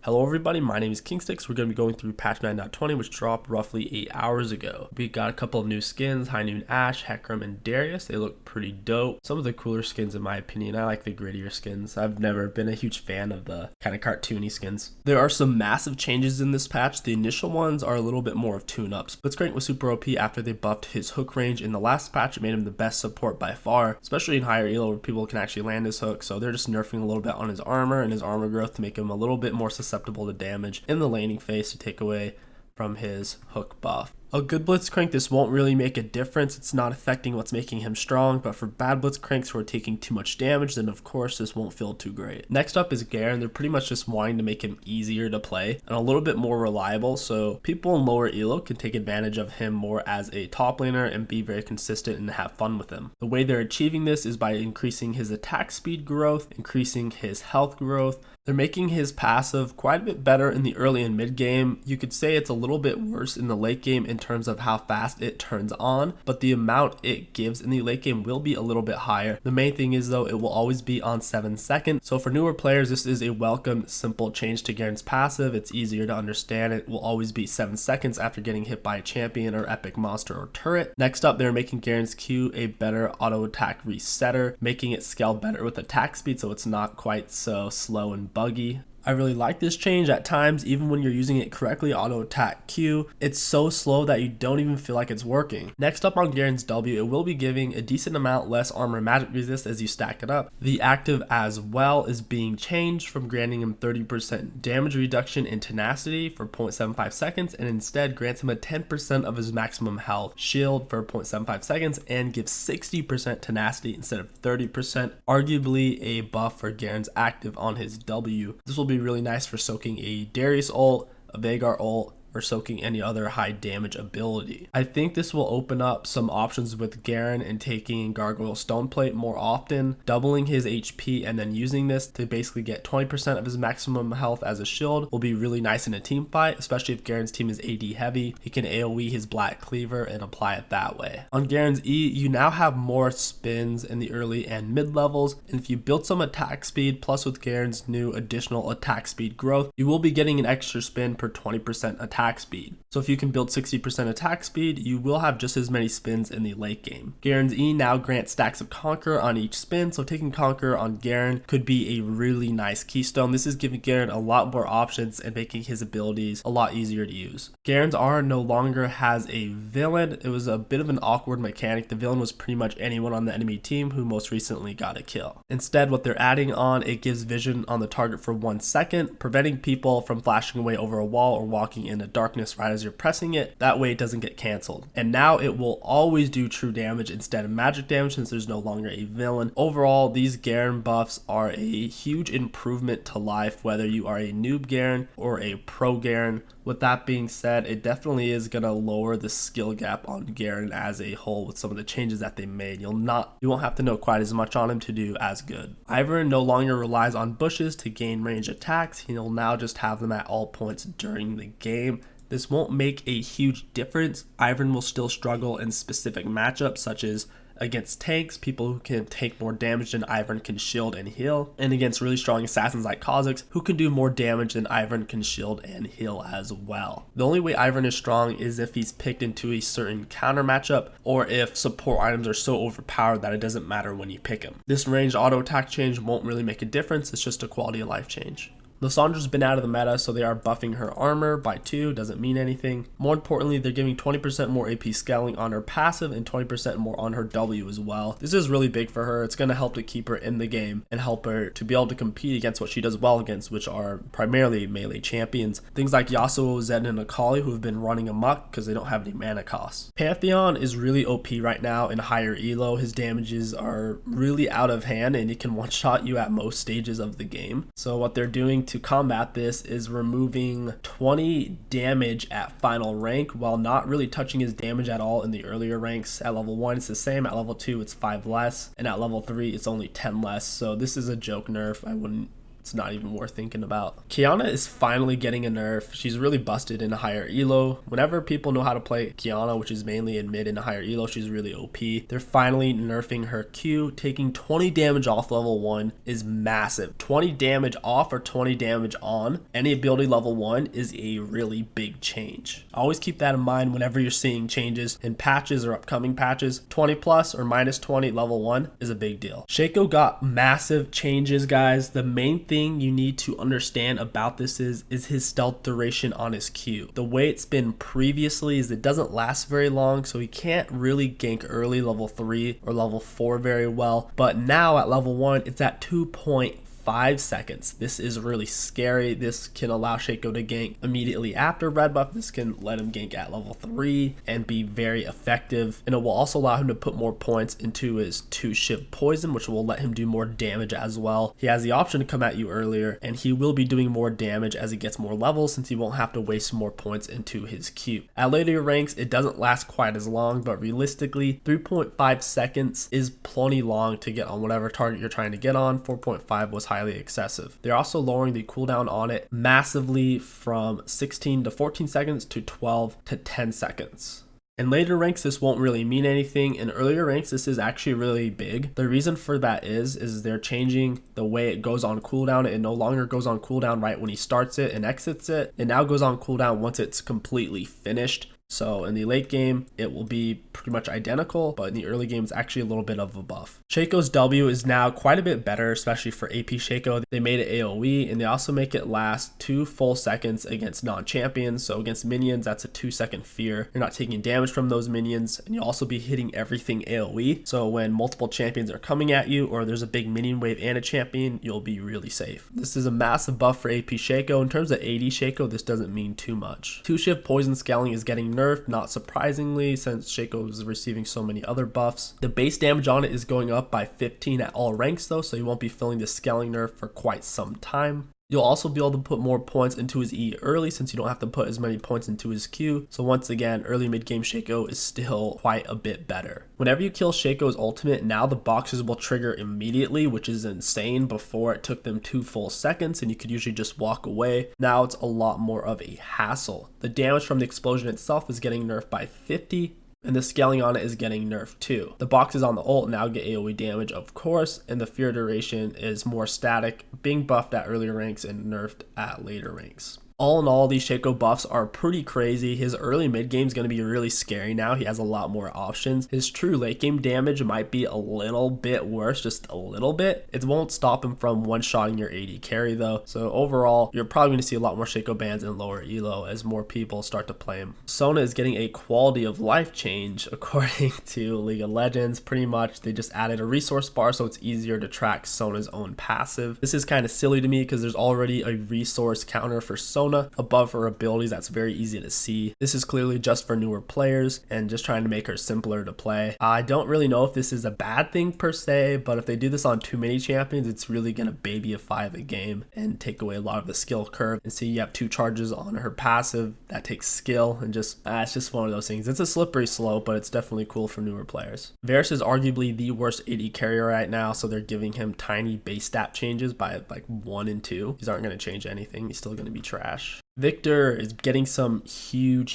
Hello everybody, my name is KingStix. We're going to be going through patch 9.20, which dropped roughly 8 hours ago. We got a couple of new skins, High Noon Ash, Hecarim, and Darius. They look pretty dope. Some of the cooler skins in my opinion. I like the grittier skins. I've never been a huge fan of the kind of cartoony skins. There are some massive changes in this patch. The initial ones are a little bit more of tune-ups. Blitzcrank was super OP after they buffed his hook range. In the last patch, it made him the best support by far, especially in higher elo where people can actually land his hook. So they're just nerfing a little bit on his armor and his armor growth to make him a little bit more susceptible to damage in the laning phase to take away from his hook buff. A good Blitzcrank, this won't really make a difference. It's not affecting what's making him strong, but for bad Blitzcranks who are taking too much damage, then of course this won't feel too great. Next up is Garen. They're pretty much just wanting to make him easier to play and a little bit more reliable, so people in lower elo can take advantage of him more as a top laner and be very consistent and have fun with him. The way they're achieving this is by increasing his attack speed growth, increasing his health growth. They're making his passive quite a bit better in the early and mid game. You could say it's a little bit worse in the late game in terms of how fast it turns on, but the amount it gives in the late game will be a little bit higher. The main thing is though, it will always be on 7 seconds. So for newer players, this is a welcome, simple change to Garen's passive. It's easier to understand. It will always be 7 seconds after getting hit by a champion or epic monster or turret. Next up, they're making Garen's Q a better auto attack resetter, making it scale better with attack speed so it's not quite so slow and buggy. I really like this change. At times, even when you're using it correctly, auto attack Q, it's so slow that you don't even feel like it's working. Next up on Garen's W, it will be giving a decent amount less armor magic resist as you stack it up. The active as well is being changed from granting him 30% damage reduction in tenacity for 0.75 seconds and instead grants him a 10% of his maximum health shield for 0.75 seconds and gives 60% tenacity instead of 30%, arguably a buff for Garen's active on his W. This will be really nice for soaking a Darius ult, a Veigar ult, or soaking any other high damage ability. I think this will open up some options with Garen and taking Gargoyle Stoneplate more often, doubling his HP and then using this to basically get 20% of his maximum health as a shield will be really nice in a team fight, especially if Garen's team is AD heavy. He can AoE his Black Cleaver and apply it that way. On Garen's E, you now have more spins in the early and mid levels, and if you build some attack speed, plus with Garen's new additional attack speed growth, you will be getting an extra spin per 20% attack speed. So if you can build 60% attack speed, you will have just as many spins in the late game. Garen's E now grants stacks of Conquer on each spin, so taking Conquer on Garen could be a really nice keystone. This is giving Garen a lot more options and making his abilities a lot easier to use. Garen's R no longer has a villain. It was a bit of an awkward mechanic. The villain was pretty much anyone on the enemy team who most recently got a kill. Instead, what they're adding on, it gives vision on the target for 1 second, preventing people from flashing away over a wall or walking in a darkness right as you're pressing it. That way it doesn't get canceled. And now it will always do true damage instead of magic damage since there's no longer a villain. Overall, these Garen buffs are a huge improvement to life, whether you are a noob Garen or a pro Garen. With that being said, it definitely is going to lower the skill gap on Garen as a whole with some of the changes that they made. You won't have to know quite as much on him to do as good. Ivern no longer relies on bushes to gain range attacks. He'll now just have them at all points during the game. This won't make a huge difference. Ivern will still struggle in specific matchups such as against tanks, people who can take more damage than Ivern can shield and heal, and against really strong assassins like 𝐒𝐿𝐼 who can do more damage than Ivern can shield and heal as well. The only way Ivern is strong is if he's picked into a certain counter matchup or if support items are so overpowered that it doesn't matter when you pick him. This ranged auto attack change won't really make a difference, it's just a quality of life change. Lissandra's been out of the meta, so they are buffing her armor by 2, doesn't mean anything. More importantly, they're giving 20% more AP scaling on her passive and 20% more on her W as well. This is really big for her. It's going to help to keep her in the game and help her to be able to compete against what she does well against, which are primarily melee champions. Things like Yasuo, Zed, and 𝐒𝐿𝐼 who have been running amok because they don't have any mana costs. Pantheon is really OP right now in higher elo. His damages are really out of hand and it can one-shot you at most stages of the game. So what they're doing to combat this is removing 20 damage at final rank while not really touching his damage at all in the earlier ranks. At level 1 it's the same, at level 2 it's 5 less, and at level 3 it's only 10 less. So this is a joke nerf. I wouldn't It's not even worth thinking about. Qiyana is finally getting a nerf. She's really busted in a higher elo. Whenever people know how to play Qiyana, which is mainly in mid and a higher elo, she's really OP. They're finally nerfing her Q. Taking 20 damage off level 1 is massive. 20 damage off or 20 damage on any ability level 1 is a really big change. Always keep that in mind whenever you're seeing changes in patches or upcoming patches. 20 plus or minus 20 level 1 is a big deal. Shaco got massive changes, guys. The main thing you need to understand about this is his stealth duration on his Q. The way it's been previously is it doesn't last very long, so he can't really gank early level 3 or level 4 very well. But now at level 1, it's at 2.5 seconds. This is really scary. This can allow Shaco to gank immediately after red buff. This can let him gank at level 3 and be very effective, and it will also allow him to put more points into his 2-shiv poison, which will let him do more damage as well. He has the option to come at you earlier, and he will be doing more damage as he gets more levels, since he won't have to waste more points into his Q. At later ranks, it doesn't last quite as long, but realistically 3.5 seconds is plenty long to get on whatever target you're trying to get on. 4.5 was highly excessive. They're also lowering the cooldown on it massively from 16 to 14 seconds to 12 to 10 seconds. In later ranks, this won't really mean anything. In earlier ranks, this is actually really big. The reason for that is they're changing the way it goes on cooldown. It no longer goes on cooldown right when he starts it and exits it. It now goes on cooldown once it's completely finished. So in the late game, it will be pretty much identical, but in the early game, it's actually a little bit of a buff. Shaco's W is now quite a bit better, especially for AP Shaco. They made it AoE, and they also make it last 2 full seconds against non-champions. So against minions, that's a 2-second fear. You're not taking damage from those minions, and you'll also be hitting everything AoE. So when multiple champions are coming at you, or there's a big minion wave and a champion, you'll be really safe. This is a massive buff for AP Shaco. In terms of AD Shaco, this doesn't mean too much. 2-shiv poison scaling is getting nerfed, not surprisingly, since Shaco is receiving so many other buffs. The base damage on it is going up by 15 at all ranks though, so you won't be feeling the scaling nerf for quite some time. You'll also be able to put more points into his E early, since you don't have to put as many points into his Q. So once again, early mid-game Shaco is still quite a bit better. Whenever you kill Shaco's ultimate, now the boxes will trigger immediately, which is insane. Before it took them 2 full seconds and you could usually just walk away. Now it's a lot more of a hassle. The damage from the explosion itself is getting nerfed by 50. And the scaling on it is getting nerfed too. The boxes on the ult now get AoE damage, of course, and the fear duration is more static, being buffed at earlier ranks and nerfed at later ranks. All in all, these Shaco buffs are pretty crazy. His early mid game is going to be really scary now. He has a lot more options. His true late game damage might be a little bit worse, just a little bit. It won't stop him from one-shotting your AD carry though. So overall, you're probably going to see a lot more Shaco bans in lower elo as more people start to play him. Sona is getting a quality of life change according to League of Legends. Pretty much, they just added a resource bar so it's easier to track Sona's own passive. This is kind of silly to me because there's already a resource counter for Sona above her abilities that's very easy to see. This is clearly just for newer players and just trying to make her simpler to play. I don't really know if this is a bad thing per se, but if they do this on too many champions, it's really going to babyify the game and take away a lot of the skill curve. And so you have 2 charges on her passive that takes skill, and just it's just one of those things. It's a slippery slope, but it's definitely cool for newer players. Varus is arguably the worst AD carrier right now, so they're giving him tiny base stat changes by like 1 and 2. These aren't going to change anything. He's still going to be trash. Victor is getting some huge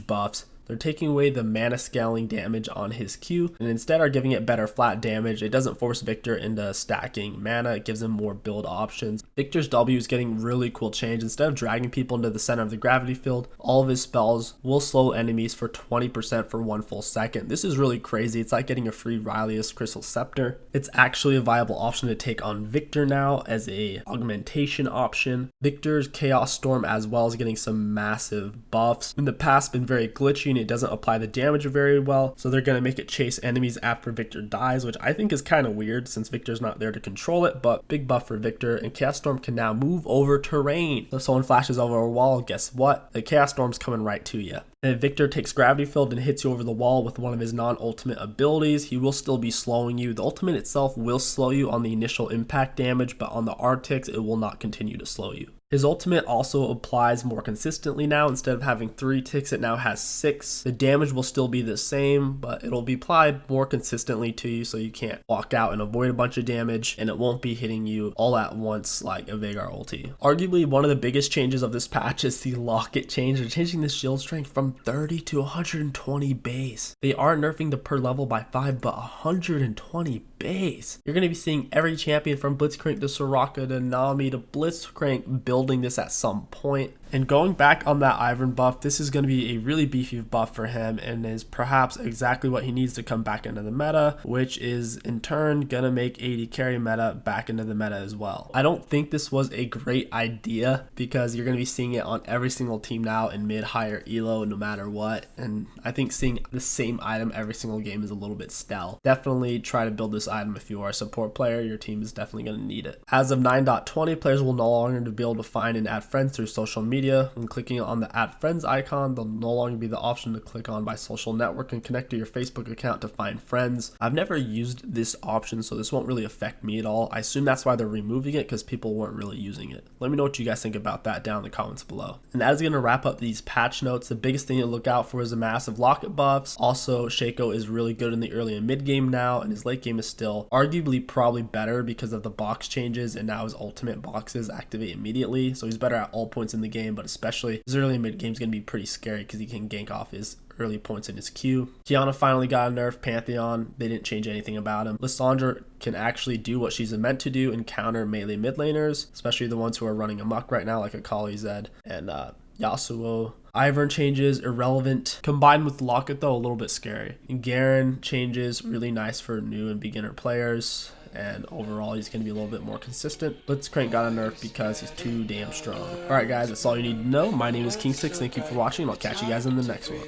buffs. They're taking away the mana scaling damage on his Q and instead are giving it better flat damage. It doesn't force Victor into stacking mana. It gives him more build options. Victor's W is getting really cool change. Instead of dragging people into the center of the gravity field, all of his spells will slow enemies for 20% for 1 full second. This is really crazy. It's like getting a free Riley's Crystal Scepter. It's actually a viable option to take on Victor now as a augmentation option. Victor's Chaos Storm as well is getting some massive buffs. In the past, been very glitchy and it doesn't apply the damage very well, so they're going to make it chase enemies after Victor dies, which I think is kind of weird since Victor's not there to control it, but big buff for Victor. And Chaos Storm can now move over terrain. So if someone flashes over a wall, guess what? The Chaos Storm's coming right to you. And if Victor takes gravity field and hits you over the wall with one of his non-ultimate abilities, he will still be slowing you. The ultimate itself will slow you on the initial impact damage, but on the R ticks, it will not continue to slow you. His ultimate also applies more consistently now. Instead of having 3 ticks, it now has 6. The damage will still be the same, but it'll be applied more consistently to you, so you can't walk out and avoid a bunch of damage, and it won't be hitting you all at once like a Veigar ulti. Arguably, one of the biggest changes of this patch is the Locket change. They're changing the shield strength from 30 to 120 base. They are nerfing the per level by 5, but 120 base. You're going to be seeing every champion from Blitzcrank to Soraka to Nami to Blitzcrank building this at some point. And going back on that Ivern buff, this is going to be a really beefy buff for him and is perhaps exactly what he needs to come back into the meta, which is in turn going to make AD carry meta back into the meta as well. I don't think this was a great idea because you're going to be seeing it on every single team now in mid, higher elo no matter what. And I think seeing the same item every single game is a little bit stale. Definitely try to build this item if you are a support player. Your team is definitely going to need it. As of 9.20, players will no longer be able to find and add friends through social media. When clicking on the add friends icon, there'll no longer be the option to click on by social network and connect to your Facebook account to find friends. I've never used this option, so this won't really affect me at all. I assume that's why they're removing it, because people weren't really using it. Let me know what you guys think about that down in the comments below. And that is going to wrap up these patch notes. The biggest thing to look out for is the massive Locket buffs. Also, Shaco is really good in the early and mid game now, and his late game is still arguably probably better because of the box changes, and now his ultimate boxes activate immediately, so he's better at all points in the game, but especially his early and mid game is going to be pretty scary because he can gank off his early points in his Q. Kiana finally got a nerf. Pantheon, they didn't change anything about him. Lissandra can actually do what she's meant to do and counter melee mid laners, especially the ones who are running amok right now like 𝐒𝐿𝐒𝐋𝐒 and Yasuo. Ivern changes, irrelevant. Combined with Locket though, a little bit scary. And Garen changes, really nice for new and beginner players. And overall, he's going to be a little bit more consistent. Blitzcrank got a nerf because he's too damn strong. Alright guys, that's all you need to know. My name is KingStix. Thank you for watching. I'll catch you guys in the next one.